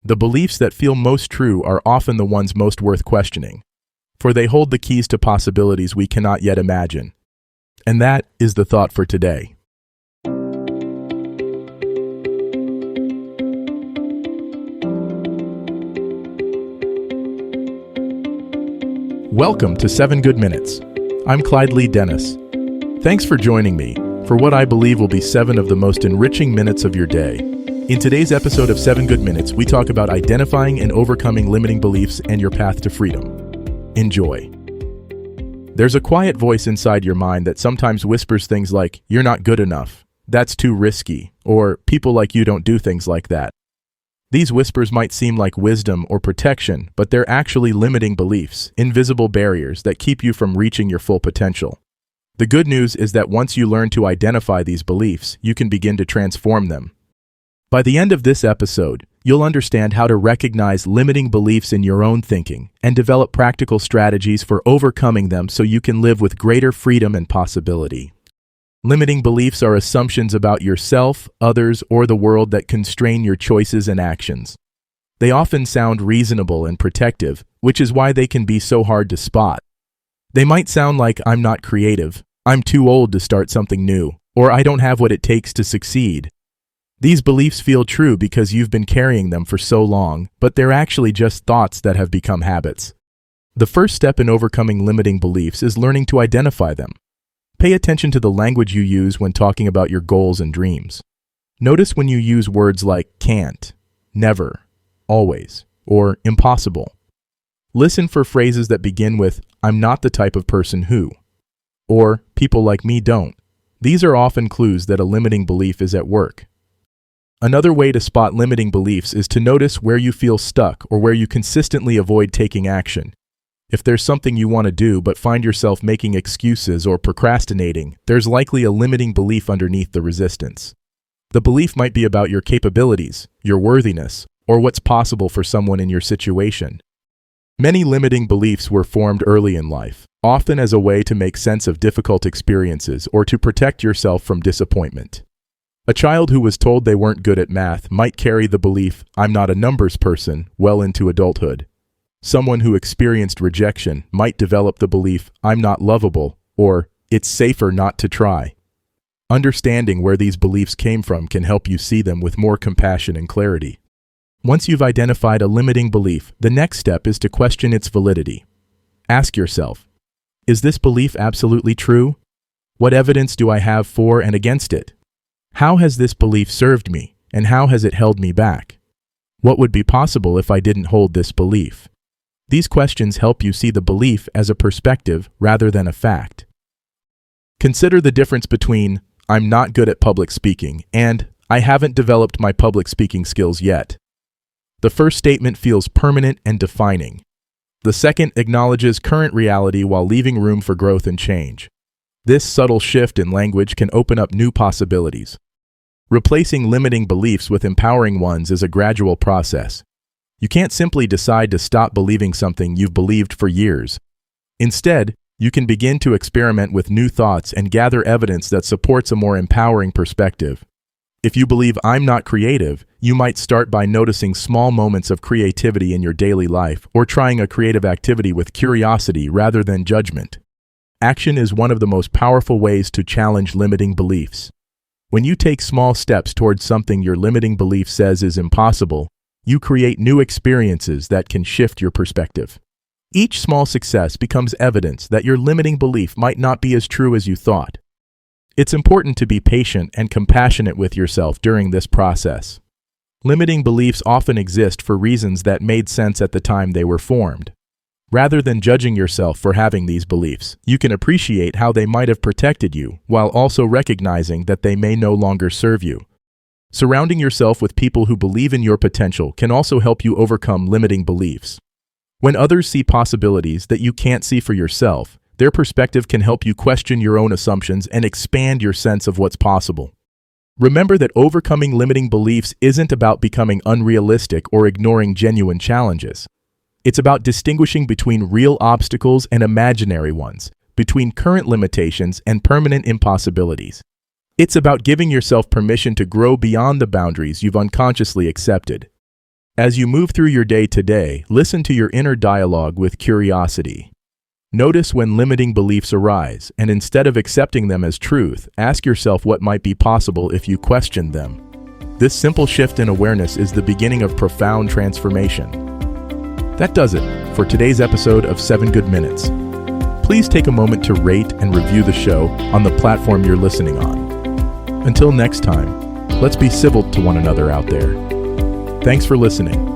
The beliefs that feel most true are often the ones most worth questioning, for they hold the keys to possibilities we cannot yet imagine. And that is the thought for today. Welcome to 7 Good Minutes. I'm Clyde Lee Dennis. Thanks for joining me for what I believe will be 7 of the most enriching minutes of your day. In today's episode of 7 Good Minutes, we talk about identifying and overcoming limiting beliefs and your path to freedom. Enjoy. There's a quiet voice inside your mind that sometimes whispers things like, "You're not good enough," "That's too risky," or "People like you don't do things like that." These whispers might seem like wisdom or protection, but they're actually limiting beliefs, invisible barriers that keep you from reaching your full potential. The good news is that once you learn to identify these beliefs, you can begin to transform them. By the end of this episode, you'll understand how to recognize limiting beliefs in your own thinking and develop practical strategies for overcoming them so you can live with greater freedom and possibility. Limiting beliefs are assumptions about yourself, others, or the world that constrain your choices and actions. They often sound reasonable and protective, which is why they can be so hard to spot. They might sound like, "I'm not creative," "I'm too old to start something new," or "I don't have what it takes to succeed." These beliefs feel true because you've been carrying them for so long, but they're actually just thoughts that have become habits. The first step in overcoming limiting beliefs is learning to identify them. Pay attention to the language you use when talking about your goals and dreams. Notice when you use words like can't, never, always, or impossible. Listen for phrases that begin with, "I'm not the type of person who," or "people like me don't." These are often clues that a limiting belief is at work. Another way to spot limiting beliefs is to notice where you feel stuck or where you consistently avoid taking action. If there's something you want to do but find yourself making excuses or procrastinating, there's likely a limiting belief underneath the resistance. The belief might be about your capabilities, your worthiness, or what's possible for someone in your situation. Many limiting beliefs were formed early in life, often as a way to make sense of difficult experiences or to protect yourself from disappointment. A child who was told they weren't good at math might carry the belief, "I'm not a numbers person," well into adulthood. Someone who experienced rejection might develop the belief, "I'm not lovable," or "it's safer not to try." Understanding where these beliefs came from can help you see them with more compassion and clarity. Once you've identified a limiting belief, the next step is to question its validity. Ask yourself, is this belief absolutely true? What evidence do I have for and against it? How has this belief served me, and how has it held me back? What would be possible if I didn't hold this belief? These questions help you see the belief as a perspective rather than a fact. Consider the difference between, "I'm not good at public speaking," and "I haven't developed my public speaking skills yet." The first statement feels permanent and defining. The second acknowledges current reality while leaving room for growth and change. This subtle shift in language can open up new possibilities. Replacing limiting beliefs with empowering ones is a gradual process. You can't simply decide to stop believing something you've believed for years. Instead, you can begin to experiment with new thoughts and gather evidence that supports a more empowering perspective. If you believe "I'm not creative," you might start by noticing small moments of creativity in your daily life or trying a creative activity with curiosity rather than judgment. Action is one of the most powerful ways to challenge limiting beliefs. When you take small steps towards something your limiting belief says is impossible, you create new experiences that can shift your perspective. Each small success becomes evidence that your limiting belief might not be as true as you thought. It's important to be patient and compassionate with yourself during this process. Limiting beliefs often exist for reasons that made sense at the time they were formed. Rather than judging yourself for having these beliefs, you can appreciate how they might have protected you while also recognizing that they may no longer serve you. Surrounding yourself with people who believe in your potential can also help you overcome limiting beliefs. When others see possibilities that you can't see for yourself, their perspective can help you question your own assumptions and expand your sense of what's possible. Remember that overcoming limiting beliefs isn't about becoming unrealistic or ignoring genuine challenges. It's about distinguishing between real obstacles and imaginary ones, between current limitations and permanent impossibilities. It's about giving yourself permission to grow beyond the boundaries you've unconsciously accepted. As you move through your day today, listen to your inner dialogue with curiosity. Notice when limiting beliefs arise, and instead of accepting them as truth, ask yourself what might be possible if you questioned them. This simple shift in awareness is the beginning of profound transformation. That does it for today's episode of 7 Good Minutes. Please take a moment to rate and review the show on the platform you're listening on. Until next time, let's be civil to one another out there. Thanks for listening.